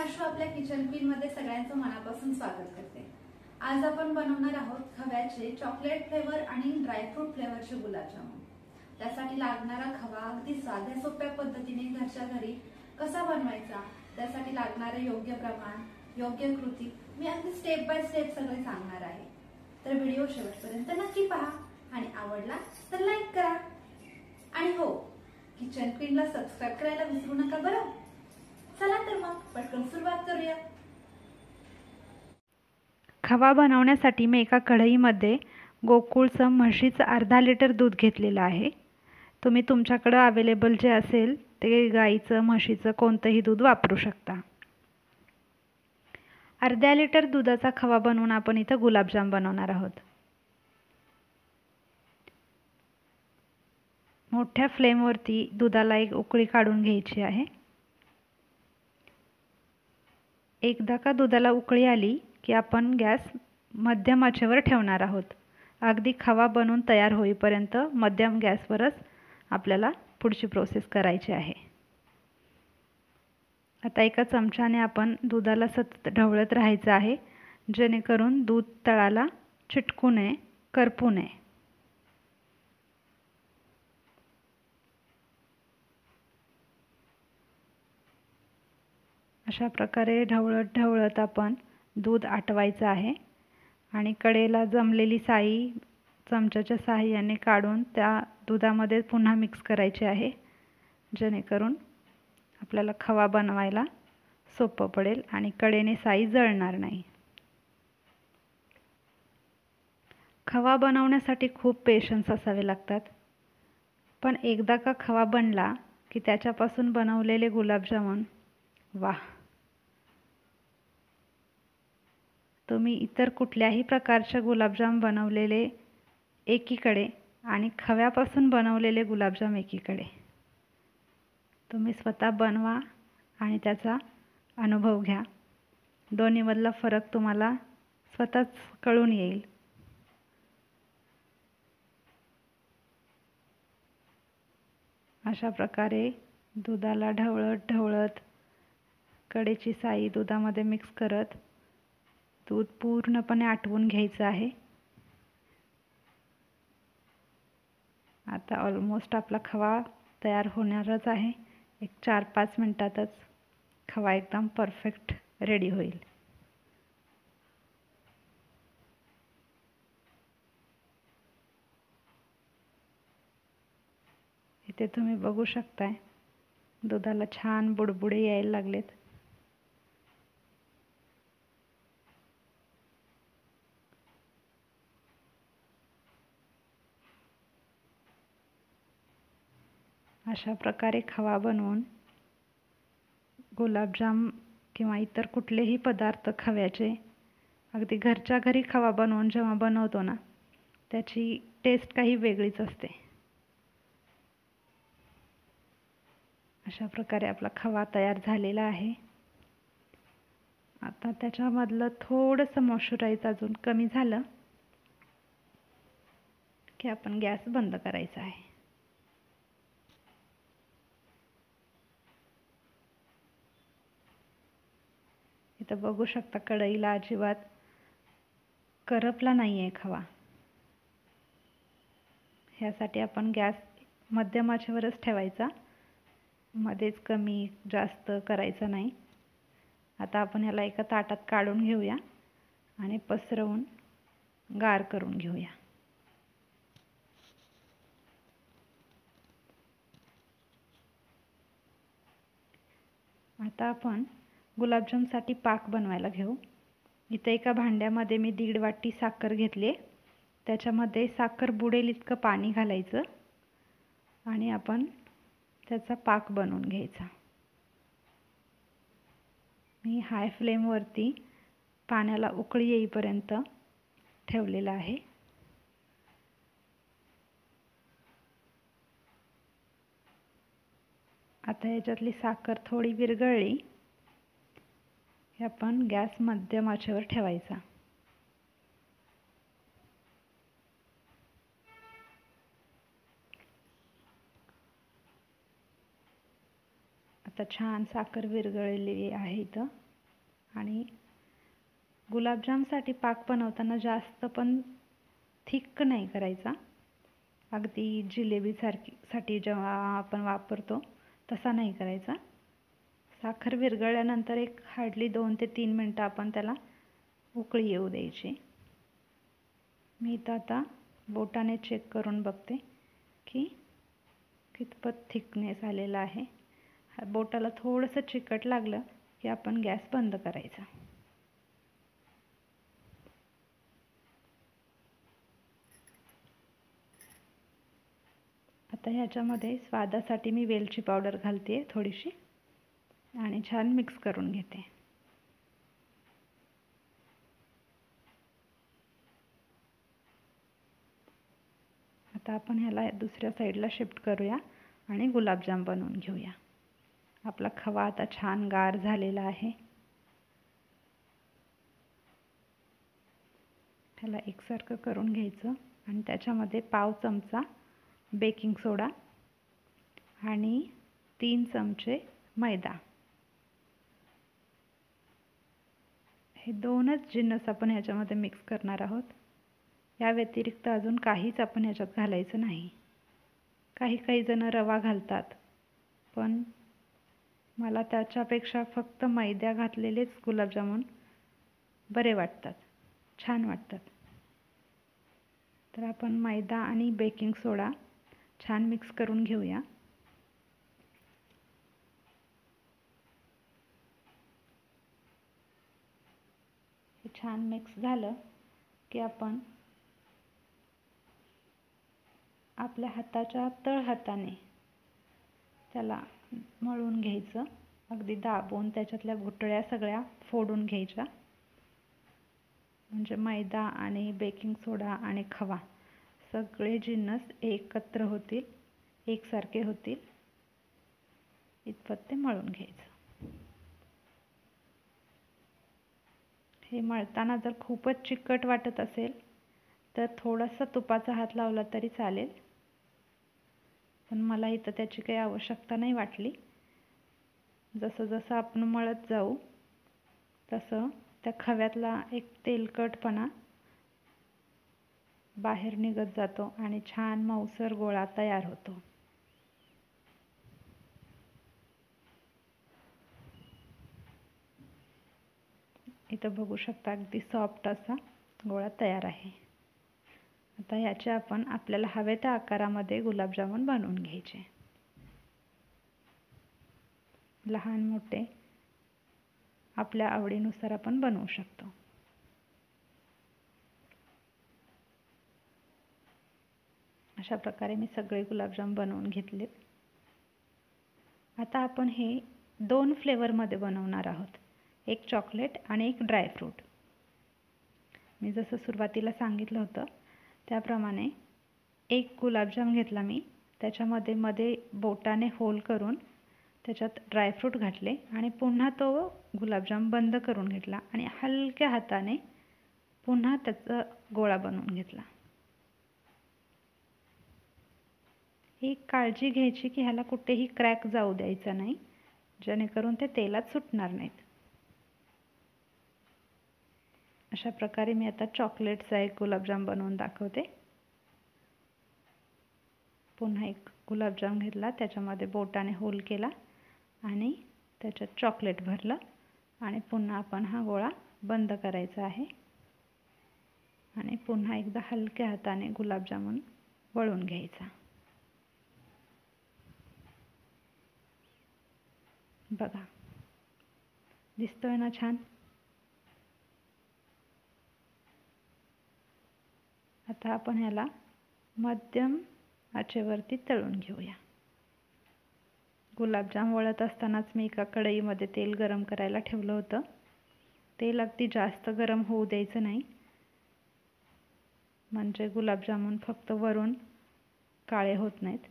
आशू आपल्या kitchen queen मध्ये सगळ्यांचं मनापासून स्वागत करते। आज आपण बनवणार आहोत खव्याचे चॉकलेट फ्लेवर आणि ड्रायफ्रूट फ्लेवरचे गुलाबजामुन। त्यासाठी लागणारा खवा अगदी साध्या सोप्या पद्धतीने घरच्या घरी कसा बनवायचा, त्यासाठी लागणारे योग्य प्रमाण, योग्य कृती मी अगदी स्टेप बाय स्टेप सगळे सांगणार आहे। तर व्हिडिओ शेवटपर्यंत नक्की पहा आणि आवडला तर लाईक करा। आणि हो, किचन क्वीनला सबस्क्राइब करायला विसरू नका बरं। चला तर मग पटकन सुरुवात करूया। खवा बनवण्यासाठी मी एका कढईमध्ये गोकुळचं म्हशीचं अर्धा लिटर दूध घेतलेलं आहे। तुम्ही तुमच्याकडे अवेलेबल जे असेल ते गाईचं म्हशीचं कोणतंही दूध वापरू शकता। अर्ध्या लिटर दुधाचा खवा बनवून आपण इथं गुलाबजाम बनवणार आहोत। मोठ्या फ्लेमवरती दुधाला एक उकळी काढून घ्यायची आहे। एकदा का दुधाला उकळी आली की आपण गॅस मध्यम आचेवर ठेवणार आहोत। अगदी खवा बनवून तयार होईपर्यंत मध्यम गॅसवरच आपल्याला पुढची प्रोसेस करायची आहे। आता एका चमच्याने आपण दुधाला सतत ढवळत राहायचं आहे, जेणेकरून दूध तळाला चिटकू नये, करपू नये। अशा प्रकारे ढवळत ढवळत आपण दूध आटवायचं आहे आणि कडेला जमलेली साई चमच्याच्या साहाय्याने काढून त्या दुधामध्ये पुन्हा मिक्स करायचे आहे, जेणेकरून आपल्याला खवा बनवायला सोपं पडेल आणि कडेने साई जळणार नाही। खवा बनवण्यासाठी खूप पेशन्स असावे लागतात, पण एकदा का खवा बनला की त्याच्यापासून बनवलेले गुलाबजामुन वाह! तुम्ही इतर कुठल्याही प्रकारचे गुलाबजाम बनवलेले एकीकडे आणि खव्यापासून बनवलेले गुलाबजाम एकीकडे। तुम्ही स्वतः बनवा आणि त्याचा अनुभव घ्या। दोन्हीमधला फरक तुम्हाला स्वतःच कळून येईल। अशा प्रकारे दुधाला ढवळत ढवळत कडेची साई दुधामध्ये मिक्स करत दूध पूर्णपणे आटवून घ्यायचं आहे। आता ऑलमोस्ट आपला खवा तयार होणारच आहे। एक 4-5 मिनिटातच खवा एकदम परफेक्ट रेडी होईल। इथे तुम्ही बघू शकताय दुधाला छान बुडबुडे यायला लागलेत। अशा प्रकारे खवा बनवून गुलाबजाम किंवा इतर कुठलेही पदार्थ खव्याचे अगदी घरच्या घरी खवा बनवून जेव्हा बनवतो ना, त्याची टेस्ट काही वेगळीच असते। अशा प्रकारे आपला खवा तयार झालेला आहे। आता त्याच्यामधलं थोडंसं मॉइश्चराइज अजून कमी झालं की आपण गॅस बंद करायचा आहे। इथं बघू शकता कढईला अजिबात करपला नाही आहे खवा। ह्यासाठी आपण गॅस मध्यम आचेवरच ठेवायचा, मध्येच कमी जास्त करायचं नाही। आता आपण ह्याला एका ताटात काढून घेऊया आणि पसरवून गार करून घेऊया। आता आपण गुलाबजामसाठी पाक बनवायला घेऊ। इथे एका भांड्यामध्ये मी 1.5 वाटी साखर घेतली। त्याच्यामध्ये साखर बुडेल इतकं पाणी घालायचं आणि आपण त्याचा पाक बनवून घ्यायचा। मी हाय फ्लेमवरती पाण्याला उकळी येईपर्यंत ठेवलेलं आहे। आता याच्यातली साखर थोडी विरघळली की आपण गॅस मध्यम आचेवर ठेवायचा। आता छान साखर विरघळलेली आहे इथं। आणि गुलाबजामसाठी पाक बनवताना जास्त पण थिक नाही करायचा, अगदी जिलेबीसाठी जेव्हा आपण वापरतो तसा नाही करायचा. साखर विरघळल्यानंतर एक हार्डली 2 ते 3 मिनटं आपण त्याला उकळी येऊ द्यायची. मी तर आता बोटाने चेक करून बघते की कितपत थिकनेस आलेला आहे. बोटाला थोडंसं चिकट लागलं की आपण गॅस बंद करायचा. आता ह्याच्यामध्ये स्वादासाठी मी वेलची पावडर घालते थोडीशी आणि छान मिक्स करून घेते. आता आपण ह्याला दुसऱ्या साईडला शिफ्ट करूया आणि गुलाबजाम बनवून घेऊया. आपला खवा आता छान गार झालेला आहे. ह्याला एकसारखं करून घ्यायचं आणि त्याच्यामध्ये पाव चमचा बेकिंग सोडा आणि 3 चमचे मैदा, हे 2च जिन्नस आपण ह्याच्यामध्ये मिक्स करणार आहोत. या व्यतिरिक्त अजून काहीच आपण ह्याच्यात घालायचं नाही. काही जण रवा घालतात, पण मला त्याच्यापेक्षा फक्त मैदा घातलेलेच गुलाबजामुन बरे वाटतात, छान वाटतात. तर आपण मैदा आणि बेकिंग सोडा छान मिक्स करून घेऊया. हे छान मिक्स झालं की आपण आपल्या हाताच्या तळहाताने त्याला मळून घ्यायचं, अगदी दाबून त्याच्यातल्या गुठळ्या सगळ्या फोडून घ्यायच्या. म्हणजे मैदा आणि बेकिंग सोडा आणि खवा सगळे जिन्नस एकत्र होतील, एकसारखे होतील इतपत ते मळून घ्यायचं. हे मळताना जर खूपच चिकट वाटत असेल तर थोडासा तुपाचा हात लावला तरी चालेल, पण मला इथं त्याची काही आवश्यकता नाही वाटली. जसं जसं आपण मळत जाऊ तसं त्या खव्यातला एक तेलकटपणा बाहेर निघत जातो आणि छान मऊसर गोळा तयार होतो. इथं बघू शकता अगदी सॉफ्ट असा गोळा तयार आहे. आता याचे आपण आपल्याला हवे त्या आकारामध्ये गुलाबजामुन बनवून घ्यायचे. लहान मोठे आपल्या आवडीनुसार आपण बनवू शकतो. अशा प्रकारे मी सगळे गुलाबजाम बनवून घेतलेत. आता आपण हे 2 फ्लेवरमध्ये बनवणार आहोत, एक चॉकलेट आणि एक ड्रायफ्रूट. मी जसं सुरुवातीला सांगितलं होतं त्याप्रमाणे एक गुलाबजाम घेतला मी, त्याच्यामध्ये मध्ये बोटाने होल करून त्याच्यात ड्रायफ्रूट घातले आणि पुन्हा तो गुलाबजाम बंद करून घेतला आणि हलक्या हाताने पुन्हा त्याचा गोळा बनवून घेतला. ही काळजी घ्यायची की ह्याला कुठेही क्रॅक जाऊ द्यायचा नाही, जेणेकरून ते तेलात सुटणार नाहीत. अशा प्रकारे मी आता चॉकलेटचा एक गुलाबजाम बनवून दाखवते. पुन्हा एक गुलाबजाम घेतला, त्याच्यामध्ये बोटाने होल केला आणि त्याच्यात चॉकलेट भरलं आणि पुन्हा आपण हा गोळा बंद करायचा आहे आणि पुन्हा एकदा हलक्या हाताने गुलाबजामुन वळून घ्यायचा. बघा, दिसतोय ना छान. आता आपण ह्याला मध्यम आचेवरती तळून घेऊया. गुलाबजाम वळत असतानाच मी एका कढईमध्ये तेल गरम करायला ठेवलं होतं. तेल अगदी जास्त गरम होऊ द्यायचं नाही, म्हणजे गुलाबजामुन फक्त वरून काळे होत नाहीत.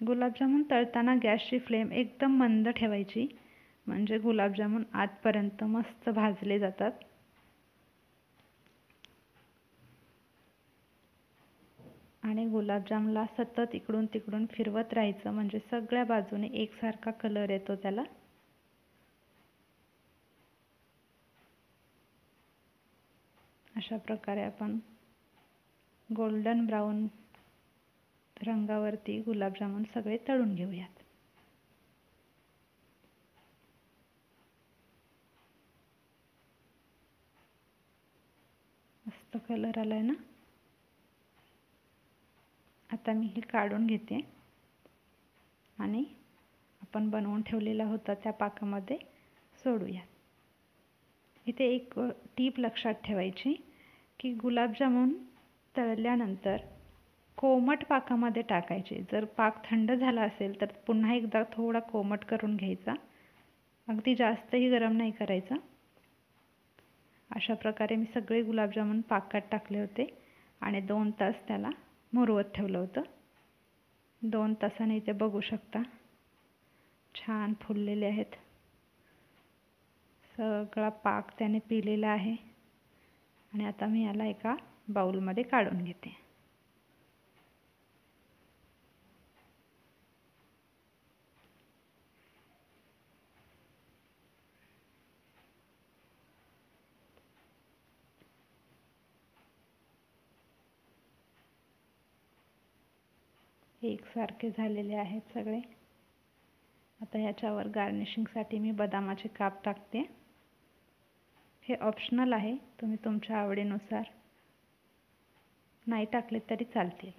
गुलाबजामुन तळताना गॅसची फ्लेम एकदम मंद ठेवायची, म्हणजे गुलाबजामुन आतपर्यंत मस्त भाजले जातात. आणि गुलाबजामला सतत इकडून तिकडून फिरवत राहायचं, म्हणजे सगळ्या बाजूने एकसारखा कलर येतो त्याला. अशा प्रकारे आपण गोल्डन ब्राऊन रंगावरती गुलाबजामुन सगळे तळून घेऊयात. मस्त कलर आलाय ना. आता मी हे काढून घेते आणि आपण बनवून ठेवलेला होता त्या पाकामध्ये सोडूया. इथे एक टीप लक्षात ठेवायची की गुलाबजामुन तळल्यानंतर कोमट पाकामध्ये टाकायचे. जर पाक थंड झाला असेल तर पुन्हा एकदा थोडा कोमट करून घ्यायचा. अगदी जास्तही गरम नाही करायचा. अशा प्रकारे मी सगळे गुलाबजामुन पाकात टाकले होते आणि 2 तास त्याला मुरवत ठेवलं होतं. 2 तासाने इथे बघू शकता छान फुललेले आहेत. सगळा पाक त्याने पिलेला आहे आणि आता मी याला एका बाउलमध्ये काढून घेते. एकसारखे झालेले आहेत सगळे. आता याच्यावर गार्निशिंगसाठी मी बदामाचे काप टाकते. हे ऑप्शनल आहे, तुम्ही तुमच्या आवडीनुसार नाही टाकले तरी चालतील.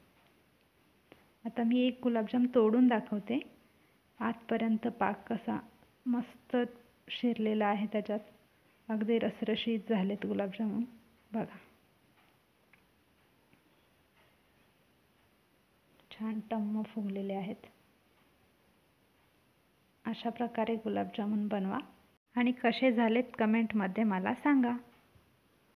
आता मी एक गुलाबजाम तोडून दाखवते. आतपर्यंत पाक कसा मस्त शिरलेला आहे त्याच्यात. अगदी रसरशीत झालेत गुलाबजामुन बघा. छान टम्म फुगलेले आहेत. अशा प्रकारे गुलाबजामुन बनवा आणि कसे झालेत कमेंटमध्ये मला सांगा.